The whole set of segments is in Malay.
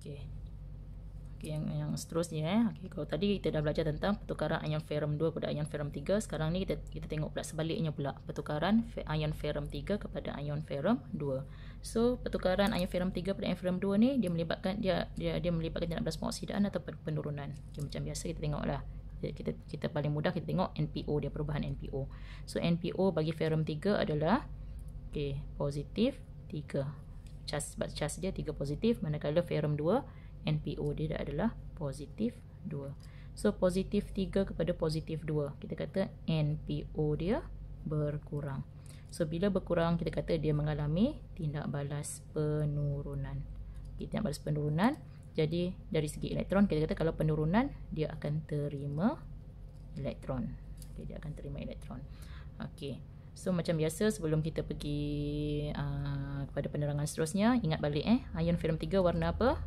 Okey. Yang seterusnya okey, kalau tadi kita dah belajar tentang pertukaran ion ferrum 2 kepada ion ferrum 3, sekarang ni kita tengok pula sebaliknya pula, pertukaran ion ferrum 3 kepada ion ferrum 2. So pertukaran ion ferrum 3 kepada ion ferrum 2 ni dia melibatkan tindak balas pengoksidaan atau penurunan. Okay, macam biasa kita tengoklah. Kita paling mudah kita tengok NPO dia, perubahan NPO. So NPO bagi ferrum 3 adalah positif 3. Charge dia 3 positif, manakala ferrum 2 NPO dia adalah positif 2. So positif 3 kepada positif 2, kita kata NPO dia berkurang. So bila berkurang, kita kata dia mengalami tindak balas penurunan. Tindak balas penurunan. Jadi dari segi elektron, kita kata kalau penurunan dia akan terima elektron. Dia akan terima elektron. Okey. So macam biasa, sebelum kita pergi kepada penerangan seterusnya, ingat balik ion ferrum 3 warna apa?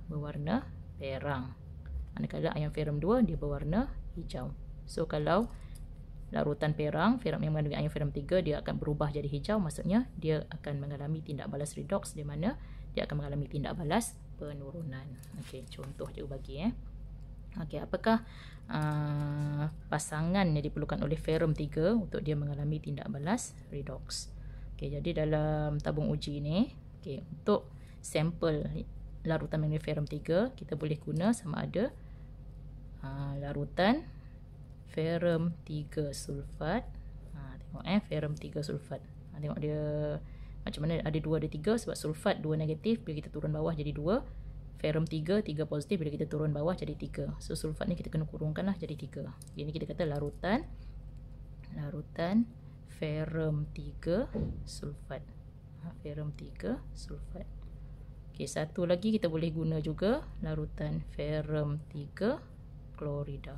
Berwarna perang. Manakala ion ferrum 2 dia berwarna hijau. So kalau larutan perang, ferrum yang mengandungi ion ferrum 3, dia akan berubah jadi hijau, maksudnya dia akan mengalami tindak balas redox, di mana dia akan mengalami tindak balas penurunan. Okey, contoh cikgu bagi Okey, apakah pasangan yang diperlukan oleh ferrum 3 untuk dia mengalami tindak balas redox? Okey, jadi dalam tabung uji ni, untuk sampel larutan mengandungi ferrum 3, kita boleh guna sama ada larutan ferrum 3 sulfat. Tengok ferrum 3 sulfat. Tengok dia macam mana, ada 2 ada 3, sebab sulfat 2 negatif, bila kita turun bawah jadi 2. Ferrum 3 positif, bila kita turun bawah jadi 3. So sulfat ni kita kena kurungkanlah jadi 3. Ini kita kata larutan ferrum 3 sulfat. Ferrum 3 sulfat. Okey, satu lagi kita boleh guna juga larutan ferrum 3 klorida.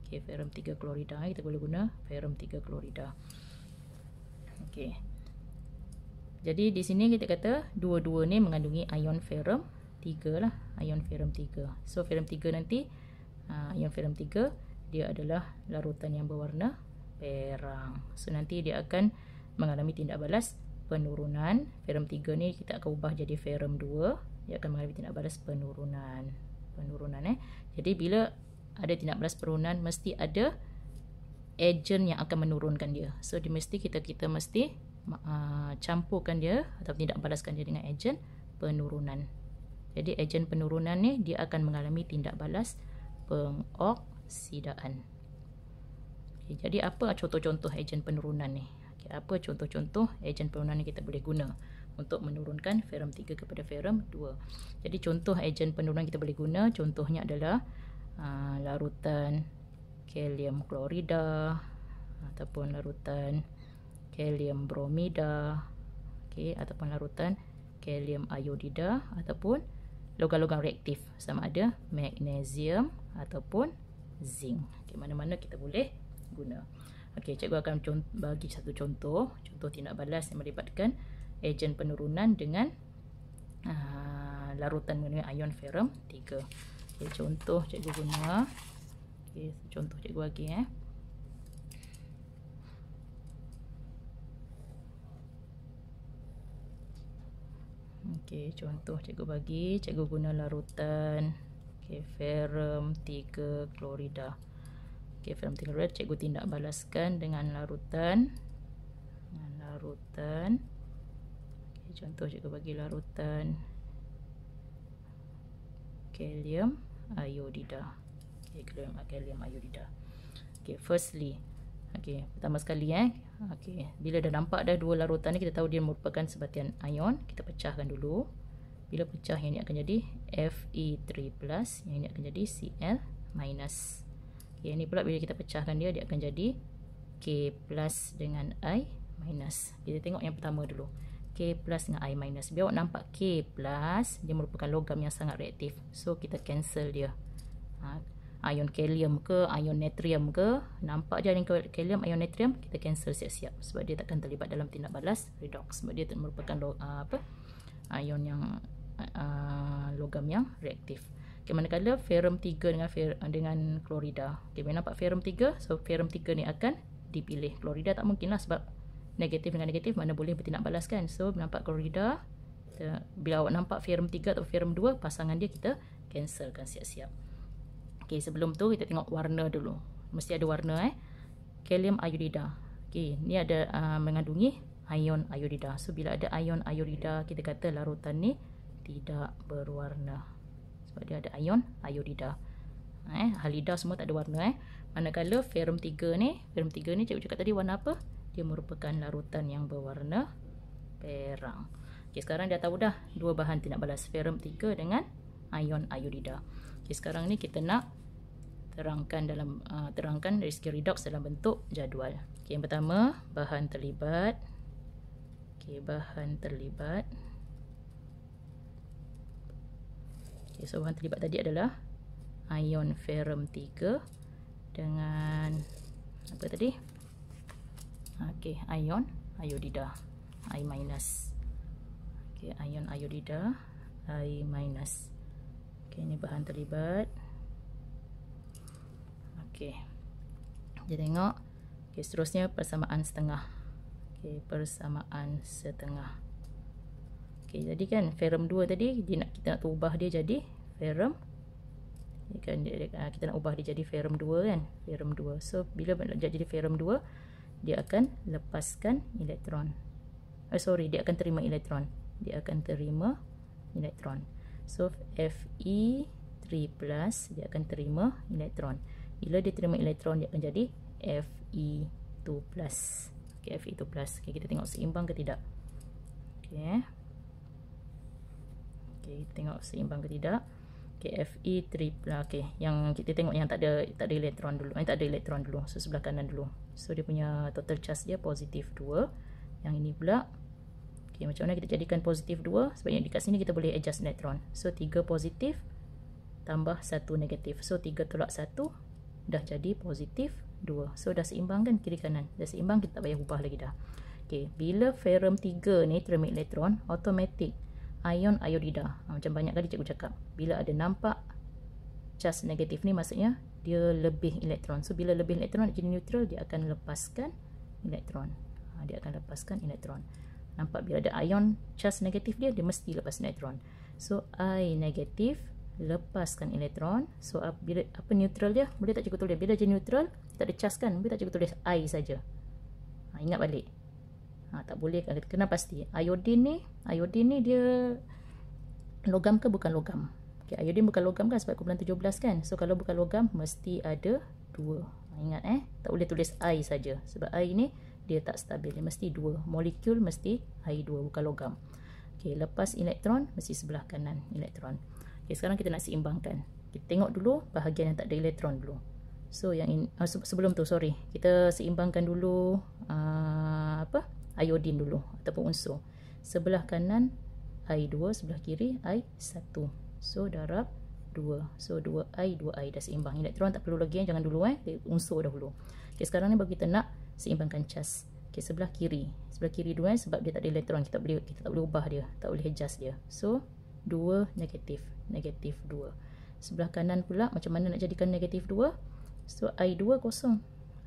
Okey, ferrum 3 klorida, kita boleh guna ferrum 3 klorida. Okey. Jadi di sini kita kata dua-dua ni mengandungi ion ferrum 3 lah, ion ferrum 3. So ferrum 3 nanti ion ferrum 3 dia adalah larutan yang berwarna perang. So nanti dia akan mengalami tindak balas penurunan. Ferrum 3 ni kita akan ubah jadi ferrum 2, dia akan mengalami tindak balas penurunan. Jadi bila ada tindak balas penurunan, mesti ada ejen yang akan menurunkan dia. So dia mesti kita mesti campurkan dia atau tindak balaskan dia dengan ejen penurunan. Jadi ejen penurunan ni dia akan mengalami tindak balas pengoksidaan. Jadi apa contoh-contoh ejen penurunan ni? Apa contoh-contoh ejen penurunan yang kita boleh guna untuk menurunkan ferrum 3 kepada ferrum 2. Jadi contoh ejen penurunan kita boleh guna, contohnya adalah larutan kalium klorida ataupun larutan kalium bromida, ataupun larutan kalium iodida, ataupun logam-logam reaktif sama ada magnesium ataupun zinc. Mana-mana kita boleh guna. Okey, cikgu akan bagi satu contoh tindak balas yang melibatkan ejen penurunan dengan larutan mengandungi ion ferrum 3. Okey, contoh cikgu guna. Okey, contoh cikgu bagi Okey, contoh cikgu bagi, cikgu guna larutan ferrum 3 klorida. Ferrum 3 klorida cikgu tindak balaskan dengan larutan contoh cikgu bagi larutan kalium iodida. Kalium iodida. Firstly, pertama sekali bila dah nampak dah dua larutan ni, kita tahu dia merupakan sebatian ion. Kita pecahkan dulu. Bila pecah, yang ini akan jadi Fe3+, yang ini akan jadi Cl-. Ini pula bila kita pecahkan dia akan jadi K+ dengan I-. Kita tengok yang pertama dulu, K+ dengan I-. Biar awak nampak K+, dia merupakan logam yang sangat reaktif. So kita cancel dia. Ion kalium ke, ion natrium ke, nampak je ion kalium, ion natrium, kita cancel siap-siap sebab dia takkan terlibat dalam tindak balas redox, sebab dia merupakan ion yang logam yang reaktif. Manakala ferrum 3 dengan klorida. Bila nampak ferrum 3, so ferrum 3 ni akan dipilih. Klorida tak mungkin lah sebab negatif dengan negatif mana boleh bertindak balas kan. So nampak klorida, bila awak nampak ferrum 3 atau ferrum 2, pasangan dia kita cancelkan siap-siap. Okey, sebelum tu kita tengok warna dulu. Mesti ada warna Kalium iodida. Okey, ni ada mengandungi ion iodida. So bila ada ion iodida, kita kata larutan ni tidak berwarna. Sebab dia ada ion iodida. Halida semua tak ada warna Manakala ferrum 3 ni, cikgu cakap tadi warna apa? Dia merupakan larutan yang berwarna perang. Okey, sekarang dah tahu dah dua bahan tindak balas, ferrum 3 dengan ion iodida. Okey, sekarang ni kita nak terangkan dari segi redox dalam bentuk jadual. Okey, yang pertama, bahan terlibat. Okey, bahan terlibat. Okey, so bahan terlibat tadi adalah ion ferrum 3 dengan apa tadi? Okey, ion iodida, I minus. Okey, ion iodida, I minus. Okey, ini bahan terlibat. Okey, kita tengok. Okey, seterusnya persamaan setengah. Okey, persamaan setengah. Okey, jadi kan ferrum 2 tadi kita nak ubah dia jadi ferrum. Kita nak ubah dia jadi ferrum 2 kan, ferrum 2. So bila jadi ferrum 2, dia akan lepaskan elektron. Dia akan terima elektron. So Fe3+, dia akan terima elektron. Bila dia terima elektron, dia akan jadi Fe2+. Okey, Fe2+. Okey, kita tengok seimbang ke tidak. Okey, kita tengok seimbang ke tidak. Okey, Fe3+. Okey, yang kita tengok yang tak ada elektron dulu. Tak ada elektron dulu. So sebelah kanan dulu. So dia punya total charge dia positif 2. Yang ini pula, okey, macam mana kita jadikan positif 2? Sebabnya dekat sini kita boleh adjust elektron. So 3 positif tambah 1 negatif. So 3 tolak 1 dah jadi positif 2. So dah seimbang kan kiri kanan. Dah seimbang, kita tak payah ubah lagi dah. Okey, bila ferrum 3 ni terima elektron, automatik ion iodida. Macam banyak kali cikgu cakap, bila ada nampak charge negatif ni, maksudnya dia lebih elektron. So bila lebih elektron jadi neutral, dia akan lepaskan elektron. Nampak bila ada ion charge negatif dia mesti lepas elektron. So I negatif lepaskan elektron. So bila apa neutral dia? Boleh tak cikgu tulis? Bila dia neutral, tak ada charge kan? Boleh tak cikgu tulis I saja? Ingat balik. Tak boleh, kena pasti. Iodin ni dia logam ke bukan logam? Okay, iodin bukan logam kan sebab kumpulan 17 kan. So kalau bukan logam mesti ada 2. Ingat tak boleh tulis I saja sebab I ni dia tak stabil, dia mesti 2. Molekul mesti I2, bukan logam. Okay, lepas elektron mesti sebelah kanan elektron. Okay, sekarang kita nak seimbangkan. Kita tengok dulu bahagian yang tak ada elektron dulu. So yang ini, sebelum tu kita seimbangkan dulu iodin dulu ataupun unsur. Sebelah kanan I2, sebelah kiri I1. So darab 2. So 2I, 2I dah seimbang. Elektron tak perlu lagi, jangan dulu unsur dahulu. Okay, sekarang ni bagi kita nak seimbangkan charge. Okay, sebelah kiri dulu sebab dia tak ada elektron, kita tak boleh ubah dia, tak boleh adjust dia. So 2 negatif 2. Sebelah kanan pula macam mana nak jadikan negatif 2? So I2 kosong.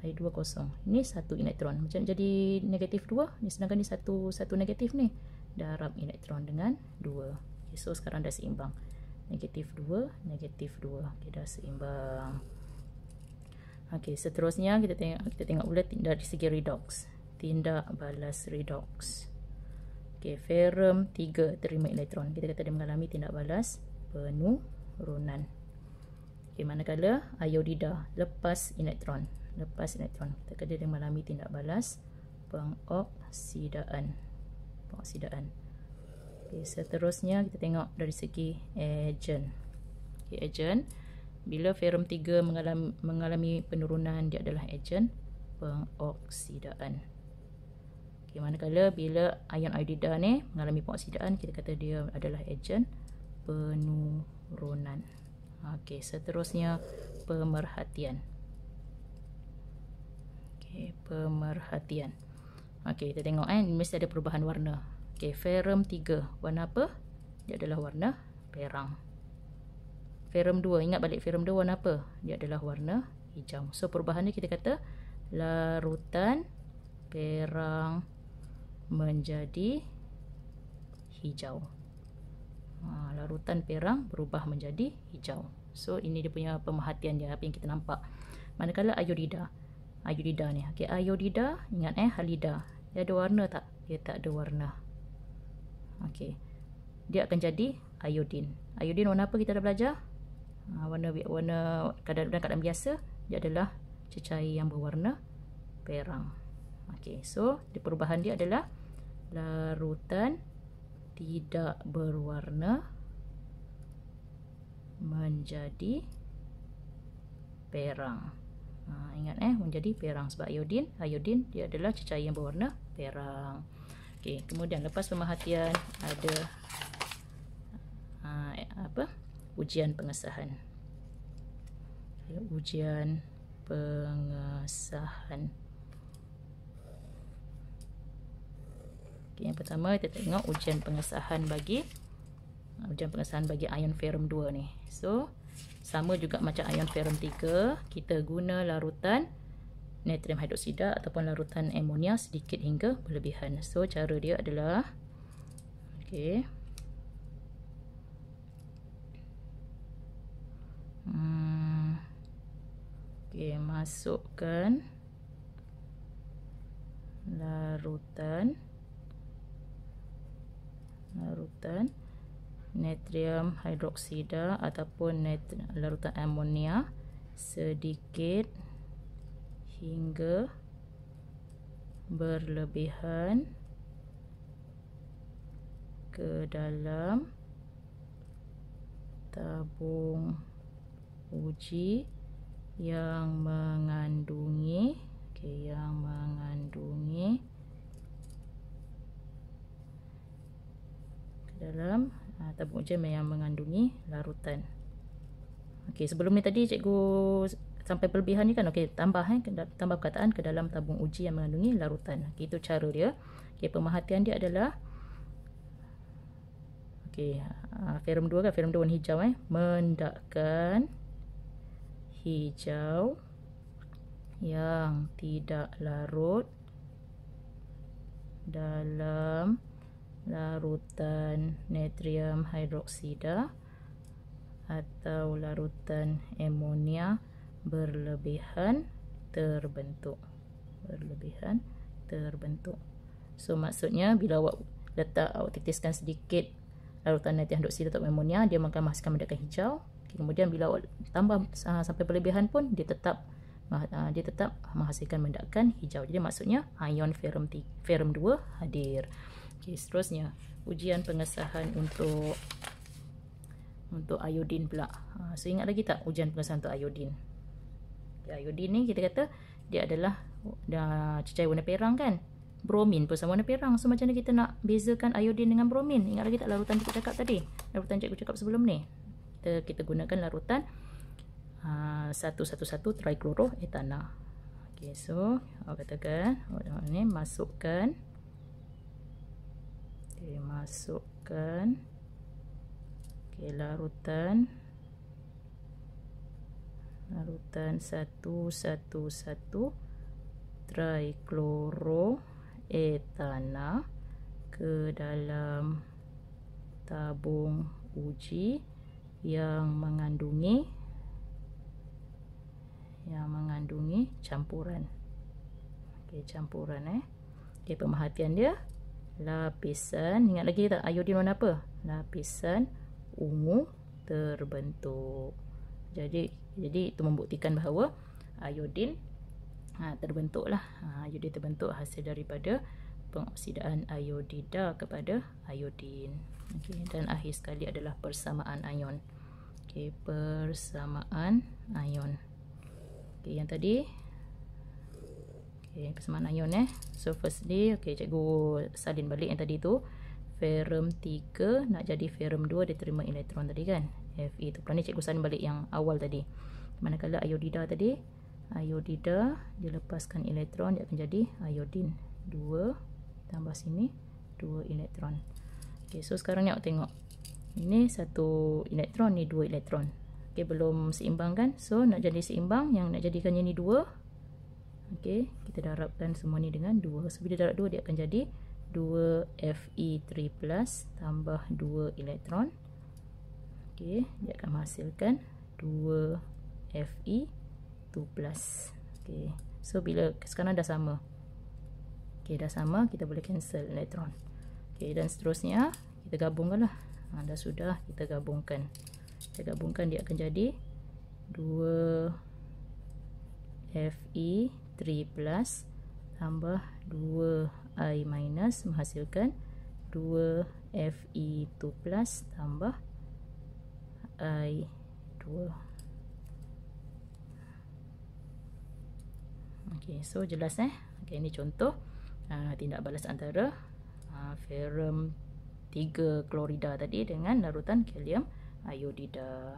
Ini 1 elektron. Macam jadi negatif 2 ni, sedangkan ni satu negatif ni. Darab elektron dengan 2. Okay, so sekarang dah seimbang. Negatif 2. Okay, dah seimbang. Okey, seterusnya kita tengok pula dari segi redox. Tindak balas redox. Okey, ferrum 3 terima elektron. Kita kata dia mengalami tindak balas penurunan. Okey, manakala iodida lepas elektron. Kita kata dia mengalami tindak balas pengoksidaan. Okey, seterusnya kita tengok dari segi agent. Okey, agent. Bila ferrum 3 mengalami penurunan, dia adalah agent pengoksidaan. Okey, manakala bila ion iodida ni mengalami pengoksidaan, kita kata dia adalah agent penurunan. Okey, seterusnya pemerhatian. Pemerhatian. Okey, kita tengok mesti ada perubahan warna. Okey, ferrum 3 warna apa? Dia adalah warna perang. Ferrum 2, ingat balik ferrum 2 warna apa? Dia adalah warna hijau. So perubahan ni kita kata larutan perang menjadi hijau. Larutan perang berubah menjadi hijau. So ini dia punya pemerhatian dia, apa yang kita nampak. Manakala iodida ni, okey, iodida, ingat halida, dia ada warna tak? Dia tak ada warna. Okey, dia akan jadi iodin. Iodin warna apa kita dah belajar? Warna dalam keadaan biasa dia adalah cecair yang berwarna perang. Okey, so perubahan dia adalah larutan tidak berwarna menjadi perang. Ingat menjadi perang sebab iodin dia adalah cecair yang berwarna perang. Okey, kemudian lepas pemerhatian ada ujian pengesahan. Ujian pengesahan. Okay, yang pertama kita tengok ujian pengesahan bagi ion ferrum 2 ni. So sama juga macam ion ferrum 3, kita guna larutan natrium hidroksida ataupun larutan amonia sedikit hingga berlebihan. So cara dia adalah okey. Okey, masukkan larutan natrium hidroksida ataupun larutan amonia sedikit hingga berlebihan ke dalam tabung uji yang mengandungi dalam tabung uji yang mengandungi larutan. Okey, sebelum ni tadi cikgu sampai berlebihan ni kan, okey, tambah perkataan ke dalam tabung uji yang mengandungi larutan. Okay, itu cara dia. Okey, pemerhatian dia adalah okey, ferrum 2 kan, ferrum 2 warna hijau mendakkan hijau yang tidak larut dalam larutan natrium hidroksida atau larutan amonia berlebihan terbentuk. So maksudnya bila awak titiskan sedikit larutan natrium hidroksida atau amonia, dia akan menghasilkan mendakan hijau. Kemudian bila awak tambah sampai berlebihan pun dia tetap menghasilkan mendakan hijau. Jadi maksudnya ion ferrum 2 hadir. Okey, seterusnya ujian pengesahan untuk iodin pula. So ingat lagi tak ujian pengesahan untuk iodin? Iodin ni kita kata dia adalah cecair warna perang kan. Bromin pun sama warna perang. So macam mana kita nak bezakan iodin dengan bromin? Ingat lagi tak larutan kita cakap tadi? Larutan cikgu cakap sebelum ni. Kita gunakan larutan 111 trichloroetana. Okey, so awak katakan ni masukkan larutan 111 trichloroetana ke dalam tabung uji yang mengandungi campuran. Okey, campuran Okey, pemerhatian dia lapisan, ingat lagi tak iodin warna apa? Lapisan ungu terbentuk. Jadi itu membuktikan bahawa iodin terbentuklah. Iodin terbentuk hasil daripada pengoksidaan iodida kepada iodin. Okey, dan akhir sekali adalah persamaan ion. Okey, persamaan ion. Okey, yang tadi persamaan ion So firstly, cikgu salin balik yang tadi tu. Ferrum 3 nak jadi ferrum 2, dia terima elektron tadi kan, Fe tu. Kerana cikgu salin balik yang awal tadi. Manakala iodida tadi, iodida dia lepaskan elektron, dia akan jadi iodin 2 tambah sini 2 elektron. Okey, so sekarang ni awak tengok. Ini 1 elektron, ni 2 elektron. Okey, belum seimbang kan? So nak jadi seimbang, yang nak jadikannya ni 2. Okey, kita darabkan semua ni dengan 2. So bila darab 2 dia akan jadi 2 Fe3+ tambah 2 elektron Okey, dia akan menghasilkan 2Fe2+. Okey, so bila sekarang dah sama. Okey, dah sama, kita boleh cancel elektron. Okey, dan seterusnya kita gabungkanlah. Dah sudah, kita gabungkan. Kita gabungkan, dia akan jadi 2Fe3+ tambah 2I- menghasilkan 2Fe2+ tambah I2. Okey, so jelas Okey, ini contoh tindak balas antara ferrum 3 klorida tadi dengan larutan kalium iodida.